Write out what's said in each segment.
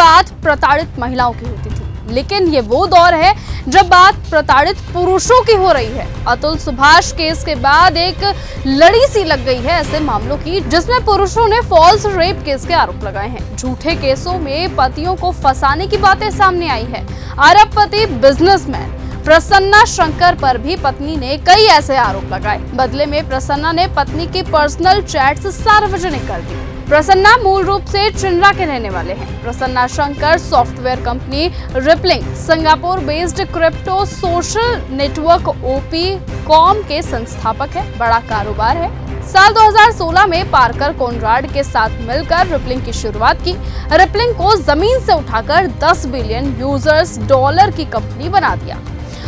बात प्रताड़ित महिलाओं की होती थी, लेकिन ये वो दौर है जब बात प्रताड़ित पुरुषों की हो रही है। अतुल सुभाष केस के बाद एक लड़ी सी लग गई है ऐसे मामलों की, जिसमें पुरुषों ने फॉल्स रेप केस के आरोप लगाए हैं। झूठे केसों में पतियों को फंसाने की बातें सामने आई है। अरबपति बिजनेसमैन प्रसन्ना शंकर पर भी पत्नी ने कई ऐसे आरोप लगाए। बदले में प्रसन्ना ने पत्नी की पर्सनल चैट्स सार्वजनिक कर दी। प्रसन्ना मूल रूप से चिन्रा के रहने वाले हैं। Prasanna Shankar software company rippling, Singapore based crypto social network OP com के संस्थापक है। बड़ा कारोबार है। साल 2016 में पार्कर कोनराड के साथ मिलकर रिपलिंग की शुरुआत की। रिपलिंग को जमीन से उठाकर 10 बिलियन यूजर्स डॉलर की कंपनी बना दिया।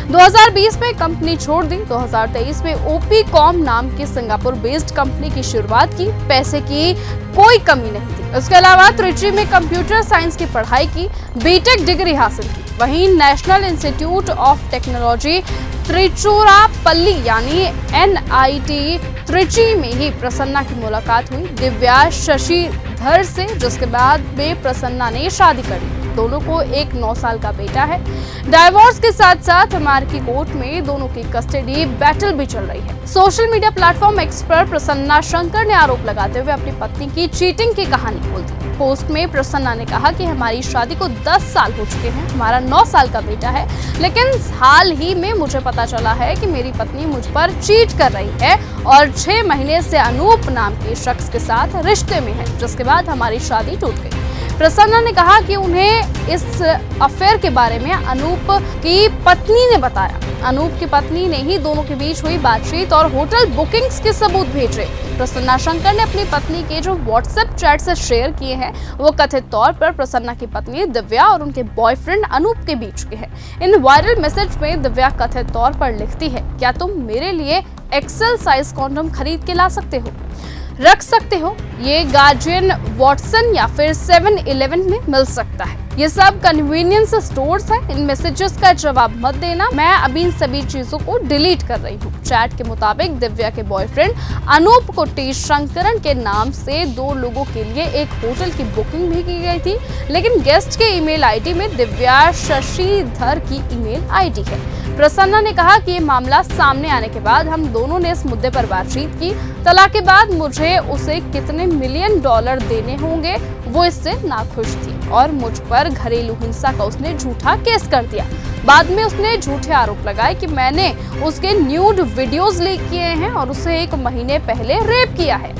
2020 में कंपनी छोड़ दी। 2023 में ओपी कॉम नाम की सिंगापुर बेस्ड कंपनी की शुरुआत की। पैसे की कोई कमी नहीं थी। उसके अलावा त्रिची में कंप्यूटर साइंस की पढ़ाई की, बीटेक डिग्री हासिल की। वहीं national institute of technology Tiruchirappalli यानी NIT त्रिची में ही प्रसन्ना की मुलाकात हुई दिव्या शशिधर से, जिसके बाद में प्रसन्ना ने शादी कर ली। दोनों को एक 9 साल का बेटा है। डाइवोर्स के साथ साथ अमेरिकी कोर्ट में दोनों की कस्टडी बैटल भी चल रही है। सोशल मीडिया प्लेटफॉर्म एक्स पर प्रसन्ना शंकर ने आरोप लगाते हुए अपनी पत्नी की चीटिंग की कहानी खोल दी। पोस्ट में प्रसन्ना ने कहा कि हमारी शादी को 10 साल हो चुके हैं, हमारा 9 साल का बेटा है, लेकिन हाल ही में मुझे पता चला है कि मेरी पत्नी मुझ पर चीट कर रही है और 6 महीने से अनूप नाम के शख्स के साथ रिश्ते में है, जिसके बाद हमारी शादी टूट गई। प्रसन्ना ने कहा कि उन्हें इस अफेयर के बारे में अनूप की पत्नी ने बताया। अनूप की पत्नी ने ही दोनों के बीच हुई बातचीत और होटल बुकिंग्स के सबूत भेजे। प्रसन्ना शंकर ने अपनी पत्नी के जो व्हाट्सएप चैट से शेयर किए हैं, वो कथित तौर पर प्रसन्ना की पत्नी दिव्या और उनके बॉयफ्रेंड अनूप के बीच के हैं। इन वायरल मैसेज में दिव्या कथित तौर पर लिखती है, क्या तुम मेरे लिए एक्सेल साइज कॉन्डम खरीद के ला सकते हो, रख सकते हो? ये गार्जियन, वॉटसन या फिर 7-Eleven में मिल सकता है। ये सब कन्वीनियंस स्टोर्स हैं। इन मैसेजेस का जवाब मत देना, मैं अभी इन सभी चीजों को डिलीट कर रही हूँ। चैट के मुताबिक दिव्या के बॉयफ्रेंड अनूप को टी शंकरन के नाम से 2 लोगों के लिए एक होटल की बुकिंग भी की गई थी, लेकिन गेस्ट के ईमेल आईडी में दिव्या शशिधर की ईमेल आईडी है। प्रसन्ना ने कहा कि ये मामला सामने आने के बाद हम दोनों ने इस मुद्दे पर बातचीत की। तलाक के बाद मुझे उसे कितने मिलियन डॉलर देने होंगे, वो इससे नाखुश थी और मुझ पर घरेलू हिंसा का उसने झूठा केस कर दिया। बाद में उसने झूठे आरोप लगाए कि मैंने उसके न्यूड वीडियोस लीक किए हैं और उसे 1 महीने पहले रेप किया है।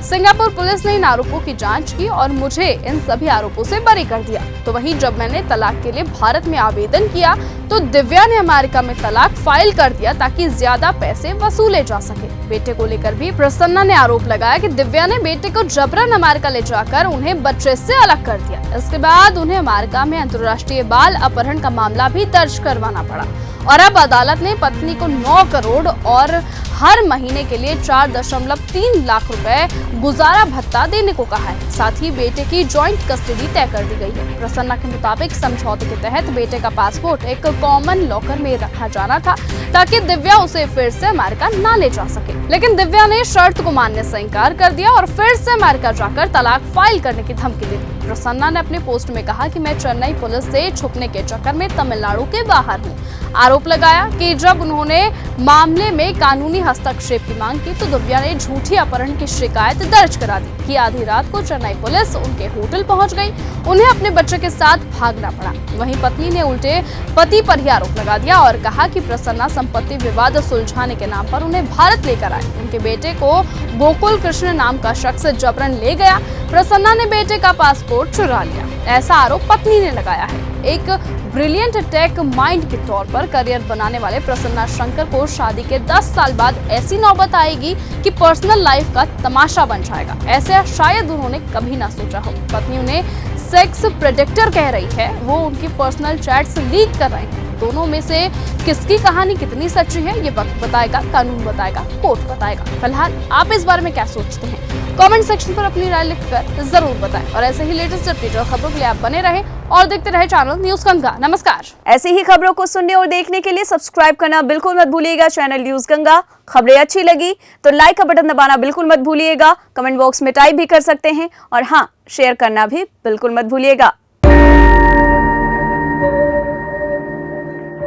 सिंगापुर पुलिस ने इन आरोपों की जांच की और मुझे इन सभी आरोपों से बरी कर दिया। तो वहीं जब मैंने तलाक के लिए भारत में आवेदन किया तो दिव्या ने अमेरिका में तलाक फाइल कर दिया ताकि ज्यादा पैसे वसूले जा सके। बेटे को लेकर भी प्रसन्ना ने आरोप लगाया कि दिव्या ने बेटे को जबरन अमेरिका ले जाकर उन्हें बच्चे से अलग कर दिया। इसके बाद उन्हें अमेरिका में अंतर्राष्ट्रीय बाल अपहरण का मामला भी दर्ज करवाना पड़ा और अब अदालत ने पत्नी को 9 करोड़ और हर महीने के लिए 4.3 लाख रुपए गुजारा भत्ता देने को कहा है। साथ ही बेटे की जॉइंट कस्टडी तय कर दी गई है। प्रसन्ना के मुताबिक समझौते के तहत बेटे का पासपोर्ट एक कॉमन लॉकर में रखा जाना था ताकि दिव्या उसे फिर से अमेरिका ना ले जा सके, लेकिन दिव्या ने शर्त को मानने से इनकार कर दिया और फिर से अमेरिका जाकर तलाक फाइल करने की धमकी दे दी। प्रसन्ना ने अपने पोस्ट में कहा कि मैं चेन्नई पुलिस से छुपने के चक्कर में तमिलनाडु के बाहर हूँ। आरोप लगाया कि जब उन्होंने मामले में कानूनी हस्तक्षेप की मांग की तो दिव्या ने झूठी अपहरण की शिकायत दर्ज करा दी कि आधी रात को चेन्नई पुलिस उनके होटल पहुंच गई, उन्हें अपने बच्चे के साथ भागना पड़ा। वहीं पत्नी ने उल्टे पति पर ही आरोप लगा दिया और कहा कि प्रसन्ना संपत्ति विवाद सुलझाने के नाम पर उन्हें भारत लेकर आए। उनके बेटे को गोकुल कृष्ण नाम का शख्स जबरन ले गया। प्रसन्ना ने बेटे का पासपोर्ट चुरा लिया, ऐसा आरोप पत्नी ने लगाया है। एक ब्रिलियंट टेक माइंड के तौर पर करियर बनाने वाले प्रसन्ना शंकर को शादी के 10 साल बाद ऐसी नौबत आएगी कि पर्सनल लाइफ का तमाशा बन जाएगा। ऐसे शायद उन्होंने कभी ना सोचा हो। पत्नी उन्हें सेक्स प्रेडेक्टर कह रही है, वो उनकी पर्सनल चैट्स लीक कर रहे हैं। दोनों में से किसकी कहानी कितनी सच्ची है ये वक्त बताएगा, कानून बताएगा, कोर्ट बताएगा। फिलहाल आप इस बारे में क्या सोचते हैं? कमेंट सेक्शन पर अपनी राय लिखकर जरूर बताएं और ऐसे ही लेटेस्ट अपडेट और खबरों के लिए आप बने रहे और देखते रहे चैनल न्यूज गंगा। नमस्कार। ऐसी ही खबरों को सुनने और देखने के लिए सब्सक्राइब करना बिल्कुल मत भूलिएगा चैनल न्यूज गंगा। खबरें अच्छी लगी तो लाइक का बटन दबाना बिल्कुल मत भूलिएगा। कमेंट बॉक्स में टाइप भी कर सकते हैं और हाँ, शेयर करना भी बिल्कुल मत भूलिएगा।